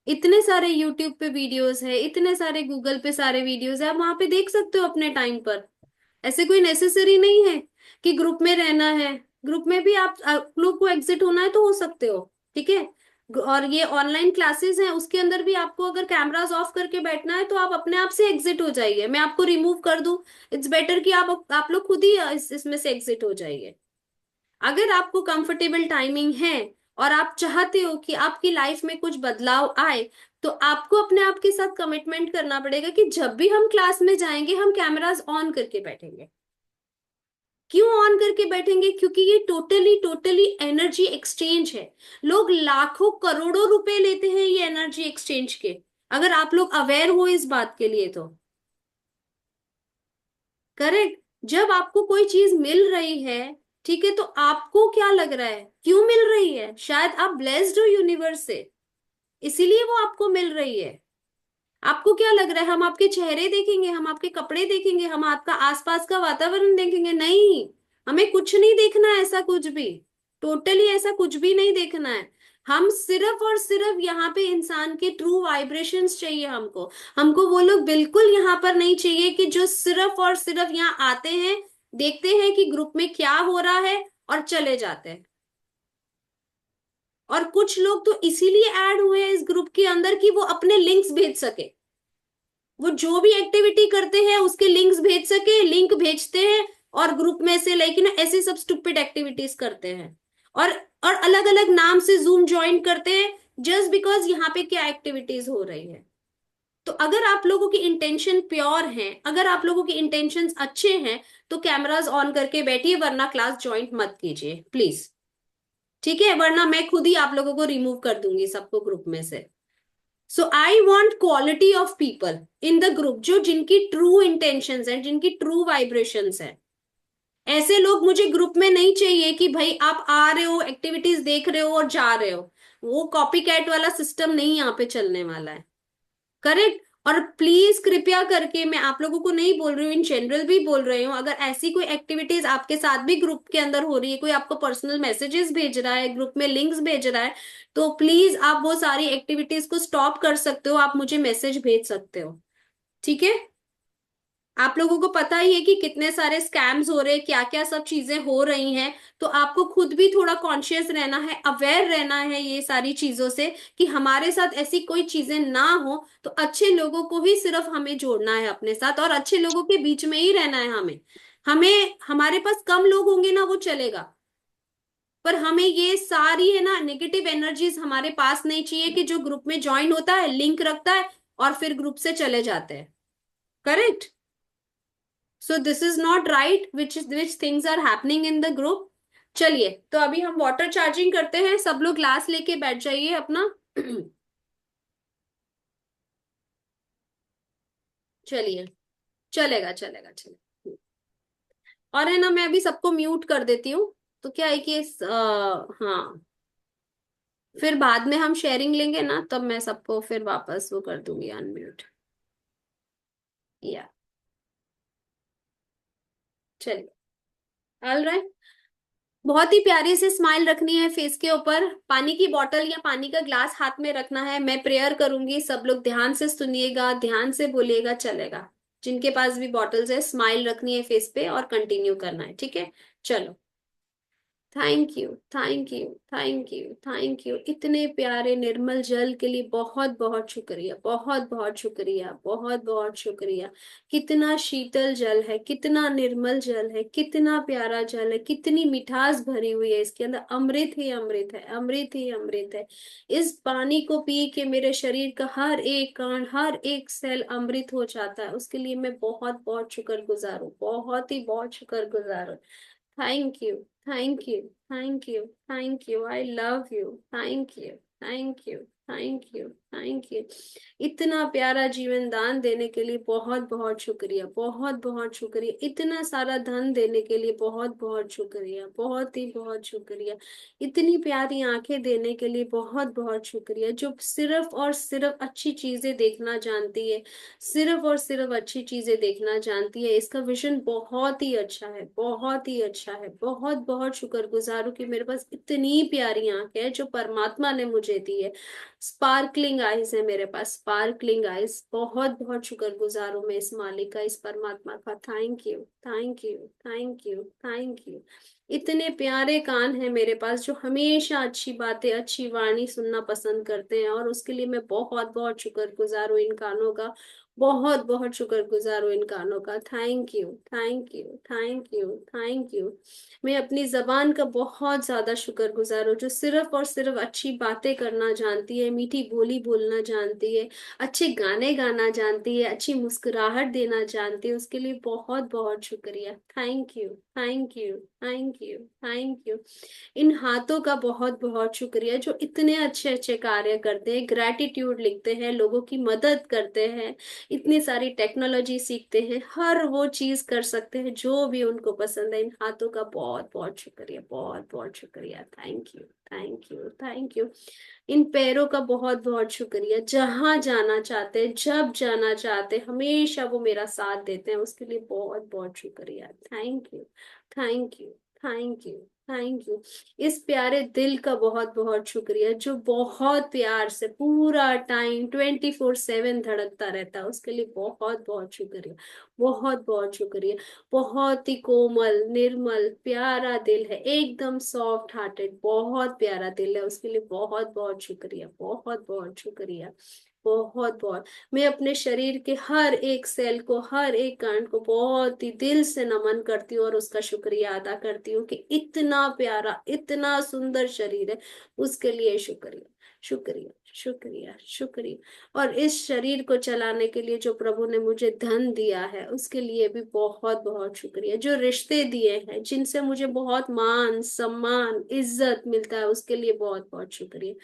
इतने सारे यूट्यूब पे वीडियोस है, इतने सारे गूगल पे सारे वीडियोस है, आप वहां पे देख सकते हो अपने टाइम पर। ऐसे कोई नेसेसरी नहीं है कि ग्रुप में रहना है। ग्रुप में भी आप लोग को एग्जिट होना है तो हो सकते हो, ठीक है। और ये ऑनलाइन क्लासेस हैं, उसके अंदर भी आपको अगर कैमरास ऑफ करके बैठना है तो आप अपने आप से एग्जिट हो जाइए, मैं आपको रिमूव कर दूं। इट्स बेटर कि आप लोग खुद ही इसमें से एग्जिट हो जाइए। अगर आपको कंफर्टेबल टाइमिंग है और आप चाहते हो कि आपकी लाइफ में कुछ बदलाव आए, तो आपको अपने आप के साथ कमिटमेंट करना पड़ेगा कि जब भी हम क्लास में जाएंगे हम कैमरास ऑन करके बैठेंगे। क्यों ऑन करके बैठेंगे? क्योंकि ये टोटली टोटली एनर्जी एक्सचेंज है। लोग लाखों करोड़ों रुपए लेते हैं ये एनर्जी एक्सचेंज के। अगर आप लोग अवेयर हो इस बात के लिए तो। करेक्ट। जब आपको कोई चीज मिल रही है, ठीक है, तो आपको क्या लग रहा है क्यों मिल रही है? शायद आप ब्लेस्ड हो यूनिवर्स से, इसीलिए वो आपको मिल रही है। आपको क्या लग रहा है हम आपके चेहरे देखेंगे, हम आपके कपड़े देखेंगे, हम आपका आसपास का वातावरण देखेंगे? नहीं, हमें कुछ नहीं देखना है ऐसा कुछ भी। टोटली ऐसा कुछ भी नहीं देखना है। हम सिर्फ और सिर्फ यहाँ पे इंसान के ट्रू वाइब्रेशंस चाहिए हमको। हमको वो लोग बिल्कुल यहाँ पर नहीं चाहिए कि जो सिर्फ और सिर्फ यहाँ आते हैं, देखते हैं कि ग्रुप में क्या हो रहा है और चले जाते हैं। और कुछ लोग तो इसीलिए ऐड हुए हैं इस ग्रुप के अंदर कि वो अपने लिंक्स भेज सके। वो जो भी एक्टिविटी करते हैं उसके लिंक्स भेज सके, लिंक भेजते हैं और ग्रुप में से लेकिन ऐसे सब स्टूपिड एक्टिविटीज करते हैं। और और अलग अलग नाम से जूम ज्वाइन करते हैं, जस्ट बिकॉज यहाँ पे क्या एक्टिविटीज हो रही है। तो अगर आप लोगों की इंटेंशन प्योर हैं, अगर आप लोगों की इंटेंशंस अच्छे हैं, तो कैमरास ऑन करके बैठिए, वरना क्लास ज्वाइन मत कीजिए प्लीज। ठीक है, वरना मैं खुद ही आप लोगों को रिमूव कर दूंगी सबको ग्रुप में से। So I want quality of people in the group, जो जिनकी ट्रू इंटेंशंस हैं, जिनकी ट्रू वाइब्रेशंस हैं। ऐसे लोग मुझे ग्रुप में नहीं चाहिए कि भाई आप आ रहे हो, एक्टिविटीज देख रहे हो और जा रहे हो। वो कॉपी कैट वाला सिस्टम नहीं यहाँ पे चलने वाला है। करेक्ट। और प्लीज कृपया करके, मैं आप लोगों को नहीं बोल रही हूँ, इन जनरल भी बोल रही हूँ, अगर ऐसी कोई एक्टिविटीज आपके साथ भी ग्रुप के अंदर हो रही है, कोई आपको पर्सनल मैसेजेस भेज रहा है, ग्रुप में लिंक्स भेज रहा है, तो प्लीज आप वो सारी एक्टिविटीज को स्टॉप कर सकते हो, आप मुझे मैसेज भेज सकते हो। ठीक है? आप लोगों को पता ही है कि कितने सारे स्कैम्स हो रहे हैं, क्या क्या सब चीजें हो रही हैं। तो आपको खुद भी थोड़ा कॉन्शियस रहना है, अवेयर रहना है ये सारी चीजों से, कि हमारे साथ ऐसी कोई चीजें ना हो। तो अच्छे लोगों को ही सिर्फ हमें जोड़ना है अपने साथ, और अच्छे लोगों के बीच में ही रहना है हमें। हमें, हमारे पास कम लोग होंगे ना वो चलेगा, पर हमें ये सारी है ना नेगेटिव एनर्जीज हमारे पास नहीं चाहिए, कि जो ग्रुप में ज्वाइन होता है, लिंक रखता है और फिर ग्रुप से चले जाते हैं। Correct? So this is not right, which things are happening in the group. चलिए, तो अभी हम वाटर चार्जिंग करते हैं, सब लोग ग्लास लेके बैठ जाइए अपना। चलिए, चलेगा चलेगा चलेगा। और है ना, मैं अभी सबको म्यूट कर देती हूँ। तो क्या है कि हाँ, फिर बाद में हम शेयरिंग लेंगे ना, तब मैं सबको फिर वापस वो कर दूंगी अनम्यूट। या, चलिए। All right. बहुत ही प्यारी सी स्माइल रखनी है फेस के ऊपर, पानी की बोतल या पानी का ग्लास हाथ में रखना है, मैं प्रेयर करूंगी, सब लोग ध्यान से सुनिएगा, ध्यान से बोलिएगा, चलेगा? जिनके पास भी बॉटल्स है, स्माइल रखनी है फेस पे और कंटिन्यू करना है, ठीक है? चलो। Thank you, thank you, thank you, thank you, इतने प्यारे निर्मल जल के लिए बहुत बहुत शुक्रिया, बहुत बहुत शुक्रिया, बहुत बहुत शुक्रिया। कितना शीतल जल है, कितना निर्मल जल है, कितना प्यारा जल है, कितनी मिठास भरी हुई है इसके अंदर, अमृत ही अमृत है, अमृत ही अमृत है। इस पानी को पी के मेरे शरीर का हर एक कण, हर एक सेल अमृत हो जाता है, उसके लिए मैं बहुत बहुत शुक्रगुजार हूँ, बहुत ही बहुत शुक्रगुजार हूँ। Thank you, thank you, thank you, thank you. I love you. Thank you, thank you, thank you, thank you. इतना प्यारा जीवन दान देने के लिए बहुत बहुत शुक्रिया, बहुत बहुत शुक्रिया, इतना सारा धन देने के लिए बहुत बहुत शुक्रिया, बहुत ही बहुत शुक्रिया, इतनी प्यारी आंखें देने के लिए बहुत बहुत शुक्रिया, जो सिर्फ और सिर्फ अच्छी चीजें देखना जानती है, सिर्फ और सिर्फ अच्छी चीजें देखना जानती है। इसका विजन बहुत ही अच्छा है, बहुत ही अच्छा है। बहुत बहुत शुक्रगुजार हूँ कि मेरे पास इतनी प्यारी आंखें हैं जो परमात्मा ने मुझे दी है। स्पार्कलिंग आईज है मेरे पास, स्पार्कलिंग आईज। बहुत बहुत शुक्रगुजार हूँ मैं इस मालिक का, इस परमात्मा का। Thank you, thank you, thank you, thank you. इतने प्यारे कान हैं मेरे पास जो हमेशा अच्छी बातें, अच्छी वाणी सुनना पसंद करते हैं, और उसके लिए मैं बहुत बहुत शुक्रगुजार हूँ इन कानों का। बहुत बहुत शुक्रगुजार हूँ इन कानों का। Thank you, thank you, thank you, thank you. मैं अपनी जबान का बहुत ज्यादा शुक्रगुजार हूँ, जो सिर्फ और सिर्फ अच्छी बातें करना जानती है, मीठी बोली बोलना जानती है, अच्छे गाने गाना जानती है, अच्छी मुस्कुराहट देना जानती है, उसके लिए बहुत बहुत शुक्रिया। Thank you, thank you, thank you, thank you. इन हाथों का बहुत बहुत शुक्रिया जो इतने अच्छे अच्छे कार्य करते हैं, ग्रैटिट्यूड लिखते हैं, लोगों की मदद करते हैं, इतनी सारी टेक्नोलॉजी सीखते हैं, हर वो चीज कर सकते हैं जो भी उनको पसंद है। इन हाथों का बहुत बहुत शुक्रिया, बहुत बहुत शुक्रिया। Thank you, thank you, thank you. इन पैरों का बहुत बहुत शुक्रिया, जहां जाना चाहते हैं, जब जाना चाहते हैं, हमेशा वो मेरा साथ देते हैं, उसके लिए बहुत बहुत शुक्रिया। Thank you, thank you, thank you, thank you. इस प्यारे दिल का बहुत बहुत शुक्रिया जो बहुत प्यार से पूरा टाइम 24/7 धड़कता रहता है, उसके लिए बहुत बहुत शुक्रिया, बहुत बहुत शुक्रिया। बहुत ही कोमल, निर्मल, प्यारा दिल है, एकदम सॉफ्ट हार्टेड, बहुत प्यारा दिल है, उसके लिए बहुत बहुत शुक्रिया, बहुत बहुत शुक्रिया, बहुत बहुत। मैं अपने शरीर के हर एक सेल को, हर एक कण को बहुत ही दिल से नमन करती हूँ और उसका शुक्रिया अदा करती हूँ कि इतना प्यारा, इतना सुंदर शरीर है, उसके लिए शुक्रिया, शुक्रिया, शुक्रिया, शुक्रिया। और इस शरीर को चलाने के लिए जो प्रभु ने मुझे धन दिया है, उसके लिए भी बहुत बहुत शुक्रिया। जो रिश्ते दिए हैं, जिनसे मुझे बहुत मान सम्मान इज्जत मिलता है, उसके लिए बहुत बहुत शुक्रिया,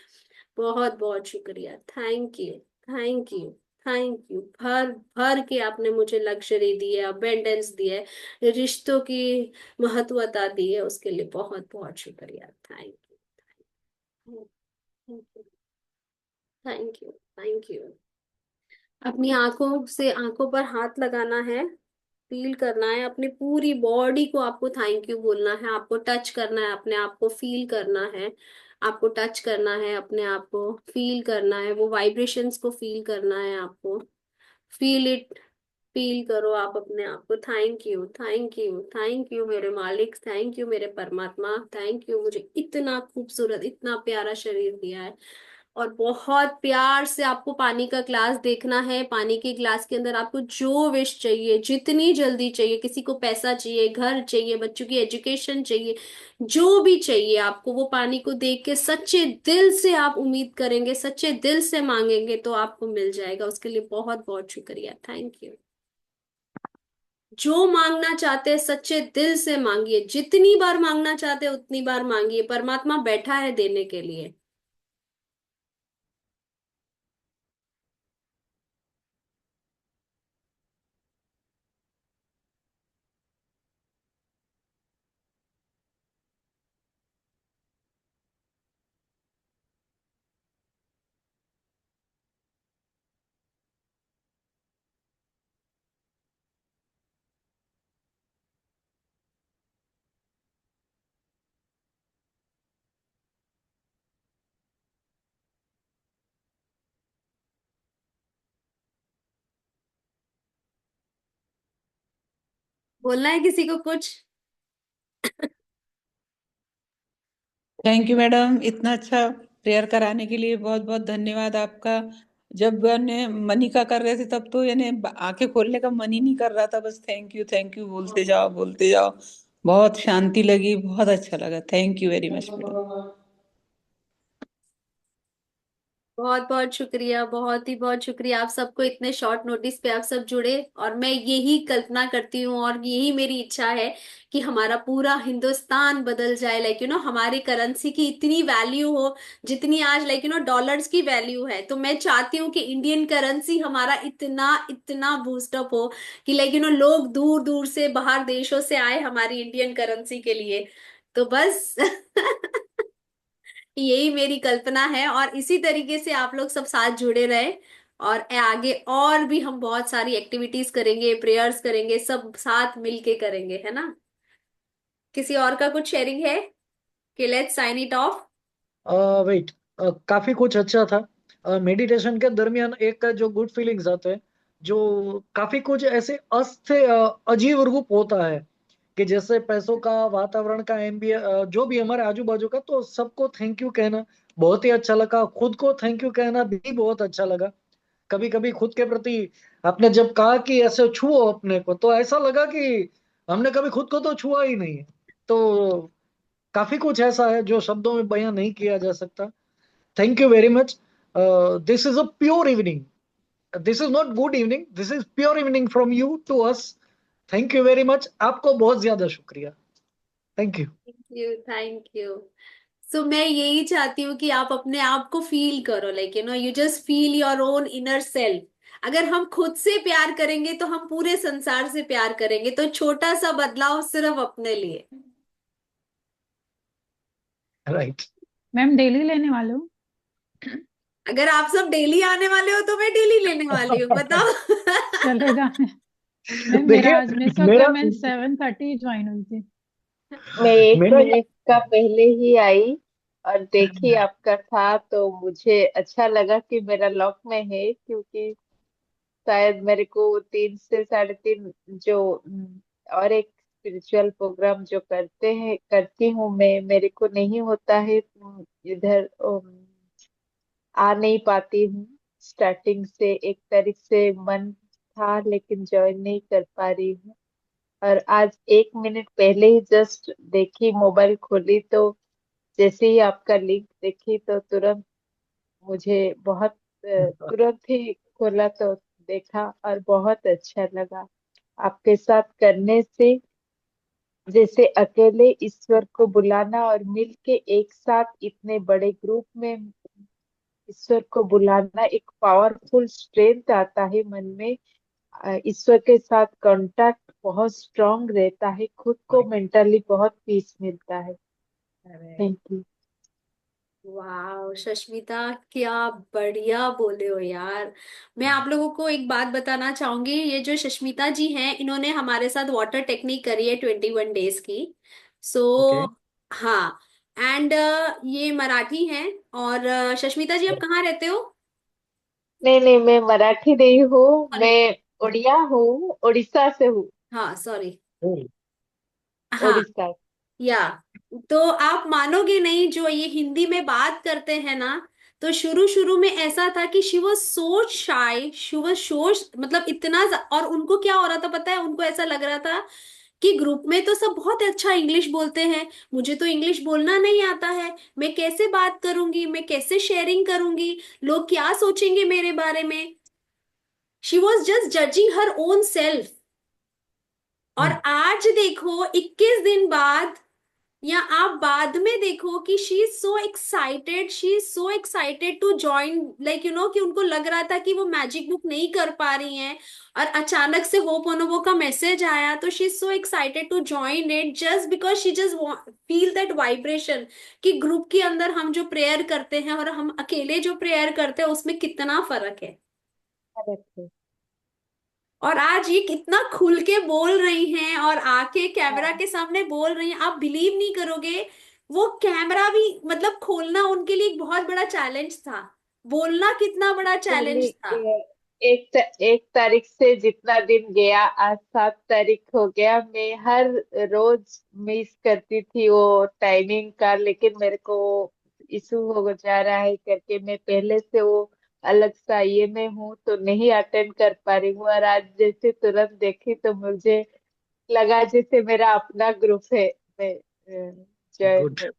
बहुत बहुत शुक्रिया। Thank you, thank you, thank you. भर भर के आपने मुझे लग्जरी दी है, अबेंडेंस दी है, रिश्तों की महत्वता दी है, उसके लिए बहुत बहुत शुक्रिया। Thank you, thank you, thank you, thank you. अपनी आंखों से आंखों पर हाथ लगाना है, फील करना है, अपनी पूरी बॉडी को आपको थैंक यू बोलना है, आपको टच करना है, अपने आप को फील करना है, आपको टच करना है, अपने आप को फील करना है, वो वाइब्रेशंस को फील करना है आपको। फील इट, फील करो आप अपने आप को। Thank you, thank you, thank you मेरे मालिक, थैंक यू मेरे परमात्मा, थैंक यू, मुझे इतना खूबसूरत इतना प्यारा शरीर दिया है। और बहुत प्यार से आपको पानी का ग्लास देखना है, पानी के ग्लास के अंदर आपको जो विश चाहिए, जितनी जल्दी चाहिए, किसी को पैसा चाहिए, घर चाहिए, बच्चों की एजुकेशन चाहिए, जो भी चाहिए आपको, वो पानी को देख के सच्चे दिल से आप उम्मीद करेंगे, सच्चे दिल से मांगेंगे तो आपको मिल जाएगा। उसके लिए बहुत बहुत शुक्रिया, थैंक यू। जो मांगना चाहते हैं सच्चे दिल से मांगिए, जितनी बार मांगना चाहते हैं उतनी बार मांगिए, परमात्मा बैठा है देने के लिए। बोलना है किसी को कुछ? थैंक यू मैडम, इतना अच्छा प्रेयर कराने के लिए बहुत बहुत धन्यवाद आपका। जब ने मनिका कर रहे थे तब तो यानी आंखें खोलने का मन ही नहीं कर रहा था, बस थैंक यू बोलते जाओ बोलते जाओ। बहुत शांति लगी, बहुत अच्छा लगा। Thank you very much madam. बहुत बहुत शुक्रिया, बहुत ही बहुत शुक्रिया आप सबको, इतने शॉर्ट नोटिस पे आप सब जुड़े। और मैं यही कल्पना करती हूँ और यही मेरी इच्छा है कि हमारा पूरा हिंदुस्तान बदल जाए, लाइक यू नो हमारी करेंसी की इतनी वैल्यू हो जितनी आज लाइक यू नो डॉलर्स की वैल्यू है। तो मैं चाहती हूँ कि इंडियन करेंसी हमारा इतना इतना बूस्टअप हो कि लाइक यू नो लोग दूर दूर से बाहर देशों से आए हमारी इंडियन करेंसी के लिए। तो बस यही मेरी कल्पना है, और इसी तरीके से आप लोग सब साथ जुड़े रहे। और आगे और भी हम बहुत सारी एक्टिविटीज करेंगे, प्रेयर्स करेंगे, सब साथ मिलके करेंगे, है ना? किसी और का कुछ शेयरिंग है कि let's sign it off? Wait, काफी कुछ अच्छा था। मेडिटेशन के दरमियान एक जो गुड फीलिंग्स आते हैं, जो काफी कुछ ऐसे अस्थिर अजीब रूप होता है, कि जैसे पैसों का, वातावरण का, एम्बिय जो भी हमारे आजू बाजू का, तो सबको थैंक यू कहना बहुत ही अच्छा लगा। खुद को थैंक यू कहना भी बहुत अच्छा लगा। कभी कभी खुद के प्रति आपने जब कहा कि ऐसे छुओ अपने को, तो ऐसा लगा कि हमने कभी खुद को तो छुआ ही नहीं है। तो काफी कुछ ऐसा है जो शब्दों में बयां नहीं किया जा सकता। Thank you very much. This is a pure evening. This is not good evening, this is pure evening from you to us. Thank you very much, आपको बहुत ज्यादा शुक्रिया। Thank you. Thank you, thank you. So मैं यही चाहती हूँ कि आप अपने आप को फील करो, like you no you just feel your own inner self. अगर हम खुद से प्यार करेंगे तो हम पूरे संसार से प्यार करेंगे। तो छोटा सा बदलाव सिर्फ अपने लिए। राइट। मैम डेली लेने वाले हो? अगर आप सब डेली आने वाले हो तो मैं डेली लेने वाली हूँ, बताओ। चलेगा। मैम मेरा देखिए, आज मिस हो गया, मेरा मैं 7:30 ज्वाइन हुई थी। मैं एक मेरा मिनट का पहले ही आई और देखी आपका था, तो मुझे अच्छा लगा कि मेरा लॉक में है, क्योंकि शायद मेरे को 3 से 3:30 जो और एक स्पिरिचुअल प्रोग्राम जो करते हैं करती हूँ मैं, मेरे को नहीं होता है। इधर आ नहीं पाती हूँ। स्टार्टिंग से 1 तारीख से मन था, लेकिन ज्वाइन नहीं कर पा रही हूँ। और आज 1 मिनट पहले ही जस्ट देखी, मोबाइल खोली तो जैसे ही आपका लिंक देखी तो तुरंत मुझे बहुत तुरंत ही खोला तो देखा और बहुत अच्छा लगा। आपके साथ करने से जैसे अकेले ईश्वर को बुलाना और मिलके एक साथ इतने बड़े ग्रुप में ईश्वर को बुलाना, एक पावरफुल स्ट्रेंथ आता है मन में। ईश्वर के साथ कांटेक्ट बहुत स्ट्रांग रहता है, खुद को मेंटली बहुत पीस मिलता है। Thank you. वाह सष्मिता, क्या बढ़िया बोले हो यार। मैं आप लोगों को एक बात बताना चाहूंगी, ये जो सष्मिता जी हैं इन्होंने हमारे साथ वाटर टेक्निक करी है 21 डेज की। So okay. हाँ। एंड ये मराठी हैं। और सष्मिता जी आप कहाँ रहते हो? नहीं नहीं, मैं मराठी नहीं हूँ, सॉरी। मैं उड़िया हूँ, उड़ीसा से हूँ। हाँ सॉरी। ओ, हाँ। उड़ीसा। या तो आप मानोगे नहीं, जो ये हिंदी में बात करते हैं ना, तो शुरू शुरू में ऐसा था कि she was so shy, she was so, मतलब और उनको क्या हो रहा था पता है, उनको ऐसा लग रहा था कि ग्रुप में तो सब बहुत अच्छा इंग्लिश बोलते हैं, मुझे तो इंग्लिश बोलना नहीं आता है, मैं कैसे बात करूंगी, मैं कैसे शेयरिंग करूंगी, लोग क्या सोचेंगे मेरे बारे में। She was just judging her own self. और हम्म, आज देखो 21 दिन बाद, या आप बाद में देखो कि she is so excited, she is so excited to join, like you know, कि उनको लग रहा था कि वो मैजिक बुक नहीं कर पा रही हैं, और अचानक से होपोनोपो का मैसेज आया, तो she is so excited to join it, just because she just feel that vibration, कि ग्रुप के अंदर हम जो प्रेयर करते हैं और हम अकेले जो प्रेयर करते हैं उसमें कितना फर्क है। करेक्ट। और आज ये कितना खुल के बोल रही हैं और आके कैमरा हाँ। के सामने बोल रही हैं, आप बिलीव नहीं करोगे। वो कैमरा भी मतलब खोलना उनके लिए एक बहुत बड़ा चैलेंज था, बोलना कितना बड़ा एक्चुअली चैलेंज था। एक तारीख से जितना दिन गया, आज 7 तारीख हो गया, मैं हर रोज मिस करती थी वो टाइमिंग का, लेकिन मेरे को इशू हो जा रहा है करके मैं पहले से वो अलग सा ये में हूँ, तो नहीं अटेंड कर पा रही हूँ। और आज जैसे तुरंत देखी तो मुझे लगा जैसे मेरा अपना ग्रुप है, मैं ज्वाइन गुड। हो।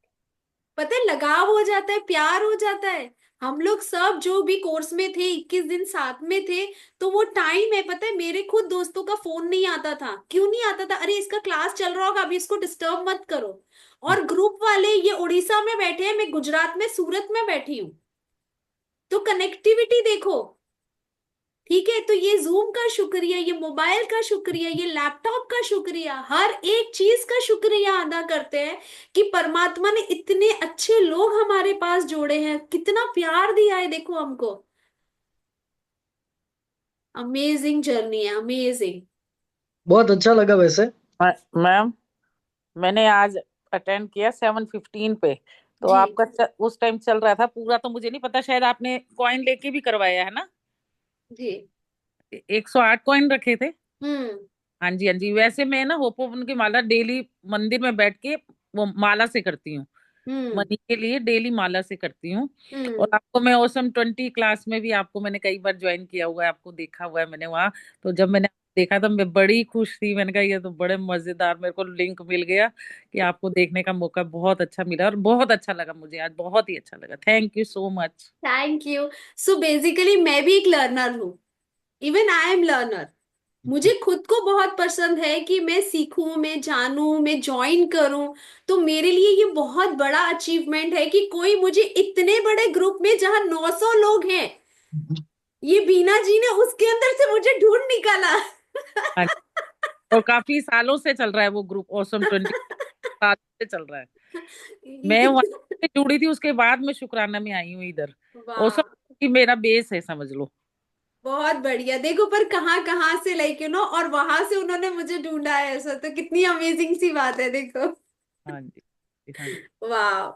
पता है, लगाव हो जाता है, प्यार हो जाता है। हम लोग सब जो भी कोर्स में थे 21 दिन साथ में थे, तो वो टाइम है, पता है मेरे खुद दोस्तों का फोन नहीं आता था, क्यों नहीं आता था, अरे इसका क्लास चल रहा होगा, अभी इसको डिस्टर्ब मत करो। और ग्रुप वाले ये उड़ीसा में बैठे हैं, मैं गुजरात में सूरत में बैठी हूँ, तो कनेक्टिविटी देखो। ठीक है, तो ये जूम का शुक्रिया, ये मोबाइल का शुक्रिया, ये लैपटॉप का शुक्रिया, हर एक चीज का शुक्रिया अदा करते हैं कि परमात्मा ने इतने अच्छे लोग हमारे पास जोड़े हैं, कितना प्यार दिया है देखो हमको। अमेजिंग जर्नी है, अमेजिंग। बहुत अच्छा लगा वैसे। मैम, मैंने आज अटेंड किया 7:15 पे। तो जी। आपका उस टाइम चल रहा था पूरा, तो मुझे नहीं पता, शायद आपने कॉइन लेके भी करवाया है ना। जी। 108 कॉइन रखे थे। हम्म। हाँ जी, हाँ जी। वैसे मैं ना होपोवन की माला डेली मंदिर में बैठ के वो माला से करती हूँ। हम्म। मनी के लिए डेली माला से करती हूँ। और हम्म। आपको मैं OSM 20 क्लास में भी आपको मैंने कई बार ज्वाइन किया हुआ है, आपको देखा हुआ है मैंने वहाँ। तो जब मैंने देखा तो मैं बड़ी खुश थी, मैंने कहा ये तो बड़े मजेदार, मेरे को लिंक मिल गया कि आपको देखने का मौका बहुत अच्छा मिला, और बहुत अच्छा लगा मुझे आज, बहुत ही अच्छा लगा। Thank you so much. Thank you. So basically मैं भी एक लर्नर हूँ, इवन आई एम लर्नर। मुझे खुद को बहुत पसंद है कि मैं सीखूं, मैं जानूं, मैं ज्वाइन करूं। तो मेरे लिए ये बहुत बड़ा अचीवमेंट है कि कोई मुझे इतने बड़े ग्रुप में, जहां 900 लोग हैं, ये बीना जी ने उसके अंदर से मुझे ढूंढ निकाला। हाँ, और काफी सालों से चल रहा है वो ग्रुप, OSM 20 साल से चल रहा है। मैं वहां से जुड़ी थी, उसके बाद मैं शुक्राना में आई हूँ इधर। वाह। OSM की मेरा बेस है, समझ लो। बहुत बढ़िया, देखो पर कहाँ कहाँ से, लाइक यू नो, और वहां से उन्होंने मुझे ढूंढा है, ऐसा तो कितनी अमेजिंग सी बात है देखो। हाँ जी, हाँ जी। वाह।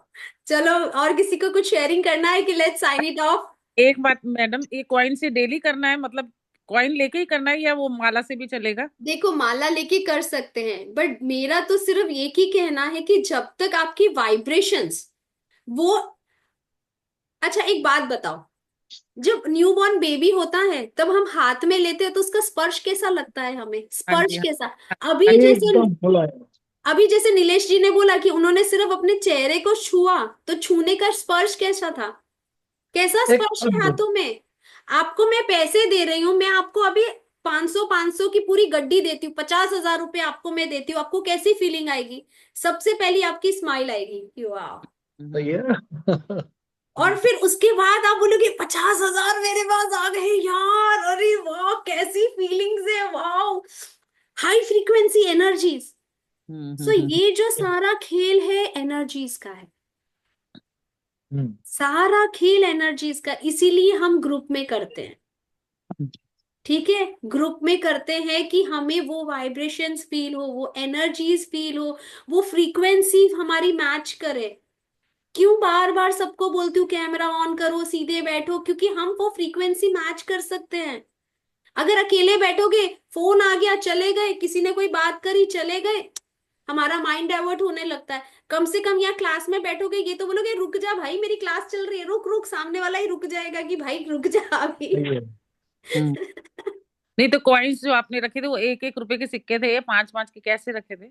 चलो, और किसी को कुछ शेयरिंग करना है कि लेट्स साइन इट ऑफ? एक बात मैडम, ये कॉइन से डेली करना है, मतलब कॉइन लेके ही करना है या वो माला से भी चलेगा? देखो माला लेके कर सकते हैं, बट मेरा तो सिर्फ एक ही कहना है कि जब तक आपकी वाइब्रेशंस वो, अच्छा एक बात बताओ, जब न्यूबॉर्न बेबी होता है तब हम हाथ में लेते हैं तो उसका स्पर्श कैसा लगता है हमें, हाँ स्पर्श जी, हाँ। कैसा? अभी जैसे, एकदम बोला है। अभी जैसे नीलेश जी ने बोला कि उन्होंने सिर्फ अपने चेहरे को छुआ, तो छूने का स्पर्श कैसा था, कैसा एक स्पर्श है अद्भुत। हाथों में। आपको मैं पैसे दे रही हूँ, मैं आपको अभी 500 की पूरी गड्डी देती हूँ, 50,000 रुपए आपको मैं देती हूँ, आपको कैसी फीलिंग आएगी? सबसे पहली आपकी स्माइल आएगी कि वाह। सही हम्म। है। और फिर उसके बाद आप बोलोगे 50,000 मेरे पास आ गए यार, अरे वाह कैसी फीलिंग्स है, वाह। High frequency energies. Hmm. So ये जो सारा खेल है एनर्जीज का है। सारा खेल एनर्जीज का, इसीलिए हम ग्रुप में करते हैं। ठीक है, ग्रुप में करते हैं कि हमें वो वाइब्रेशंस फील हो, वो एनर्जीज फील हो, वो फ्रीक्वेंसी हमारी मैच करे। क्यों बार बार सबको बोलती हूँ कैमरा ऑन करो, सीधे बैठो, क्योंकि हम वो फ्रीक्वेंसी मैच कर सकते हैं। अगर अकेले बैठोगे, फोन आ गया चले गए, किसी ने कोई बात करी चले गए, हमारा माइंड डाइवर्ट होने लगता है। कम से कम यहाँ क्लास में बैठोगे, ये तो बोलोगे रुक जा भाई मेरी क्लास चल रही है, रुक रुक, सामने वाला ही रुक जाएगा कि भाई रुक जा अभी। सही है। नहीं तो कॉइन्स जो आपने रखे थे वो 1-1 रुपए के सिक्के थे, 5-5 के कैसे रखे थे?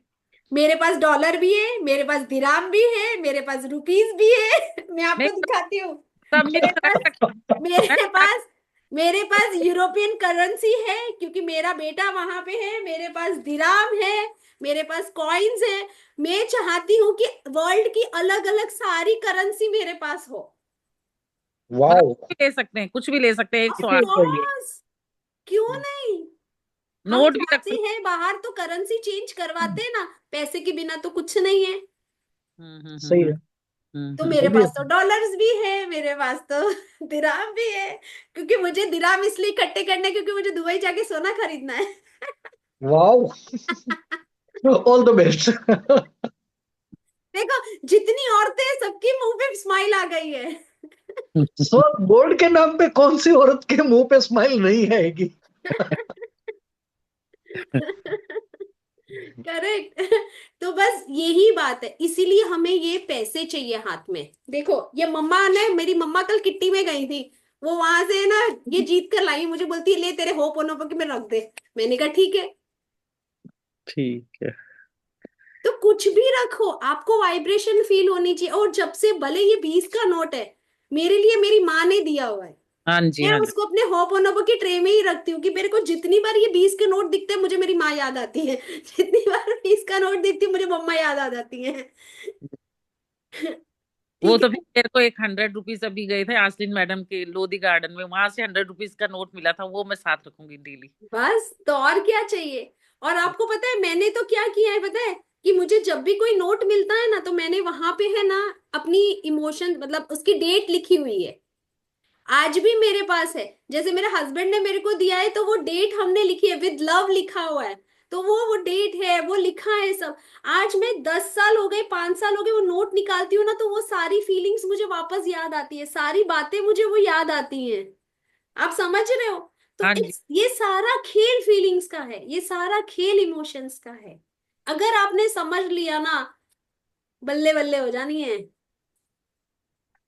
मेरे पास डॉलर भी है, मेरे पास दिराम भी है, मेरे पास रुपीस भी है। मैं नहीं आपको दिखाती हूँ। सब मेरे मिक्स रख पास सकते मेरे पास मेरे पास यूरोपियन करेंसी है, क्योंकि मेरा बेटा वहां पे है। मेरे पास दिराम है, मेरे पास कॉइन्स है। मैं चाहती हूँ कि वर्ल्ड की अलग अलग सारी करेंसी मेरे पास हो। मतलब वाओ, कुछ भी ले सकते हैं, कुछ भी ले सकते हैं, ऑफ 108 सही है। कोर्स, क्यों नहीं। हम नोट भी रख जाते सकते हैं बाहर तो करेंसी चेंज करवाते हैं ना, पैसे के बिना तो कुछ नहीं है। हैं। सही है, तो वो मेरे भी पास तो है। डॉलर्स भी है, मेरे पास तो दिराम भी है। क्योंकि मुझे दिराम इसलिए इकट्ठे करने हैं, क्योंकि मुझे दुबई जाके सोना खरीदना है। Wow, all the best. देखो, जितनी औरतें हैं, सबकी मुंह पे स्माइल आ गई है। सो गोल्ड के नाम पे कौन सी औरत के मुंह पे स्माइल नहीं आएगी? करेक्ट। तो बस यही बात है, इसीलिए हमें ये पैसे चाहिए हाथ में। देखो, ये मम्मा ने, मेरी मम्मा कल किट्टी में गई थी, वो वहां से ना ये जीत कर लाई, मुझे बोलती है ले तेरे होप ओनो के में रख दे। मैंने कहा ठीक है। ठीक है। तो कुछ भी रखो, आपको वाइब्रेशन फील होनी चाहिए। और जब से, भले ये 20 का नोट है, मेरे लिए मेरी माँ ने दिया हुआ है, हाँ जी, मैं हाँ जी। उसको अपने होपोनोपो की ट्रे में ही रखती हूँ कि मेरे को जितनी बार ये 20 के नोट दिखते हैं मुझे मेरी माँ याद आती है। जितनी बार 20 का नोट दिखती है मुझे मम्मा याद आ जाती है। वो ठीक तो है। फिर मेरे को एक 100 रुपीज अभी गए थे आस्लिन मैडम के लोधी गार्डन में, वहां से 100 रुपीज का नोट मिला था, वो मैं साथ रखूंगी डेली। बस, तो और क्या चाहिए। और आपको पता है मैंने तो क्या किया है, पता है कि मुझे जब भी कोई नोट मिलता है ना, तो मैंने वहां पे है ना अपनी इमोशन, मतलब उसकी डेट लिखी हुई है। आज भी मेरे पास है, जैसे मेरे हस्बैंड ने मेरे को दिया है तो वो डेट हमने लिखी है, विद लव लिखा हुआ है। तो वो डेट है, वो लिखा है सब। आज मैं 10 साल हो गए, 5 साल हो गए, वो नोट निकालती हूँ ना, तो वो सारी फीलिंग्स मुझे वापस याद आती है, सारी बातें मुझे वो याद आती हैं। आप समझ रहे हो। तो हाँ जी। ये सारा खेल फीलिंग्स का है, ये सारा खेल इमोशंस का है। अगर आपने समझ लिया ना, बल्ले बल्ले हो जानी है।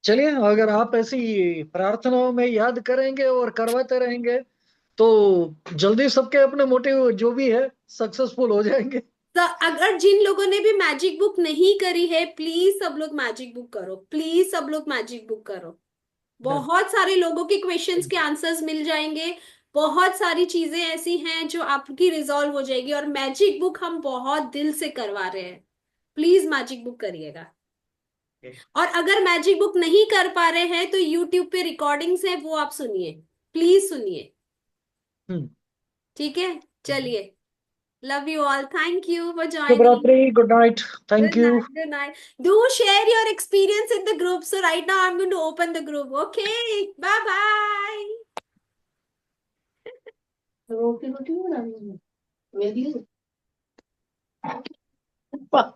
चलिए, अगर आप ऐसी प्रार्थनाओं में याद करेंगे और करवाते रहेंगे तो जल्दी सबके अपने मोटिव जो भी है सक्सेसफुल हो जाएंगे। तो अगर जिन लोगों ने भी मैजिक बुक नहीं करी है, प्लीज सब लोग मैजिक बुक करो, प्लीज सब लोग मैजिक बुक करो। डन। बहुत सारे लोगों के क्वेश्चंस के आंसर्स मिल जाएंगे। बहुत सारी चीजें ऐसी हैं जो आपकी रिजॉल्व हो जाएगी, और मैजिक बुक हम बहुत दिल से करवा रहे हैं। प्लीज मैजिक बुक करिएगा। और अगर मैजिक बुक नहीं कर पा रहे हैं तो यूट्यूब पे रिकॉर्डिंग्स है, वो आप सुनिए, प्लीज सुनिए। हम्म। ठीक है, चलिए। Love you all, thank you for शुभ ज्वाइनिंग। रात्रि, good night, thank Good you. night. Good night. Do share your experience in the group. So right now I'm going to open the group. Okay. Bye bye. वाह।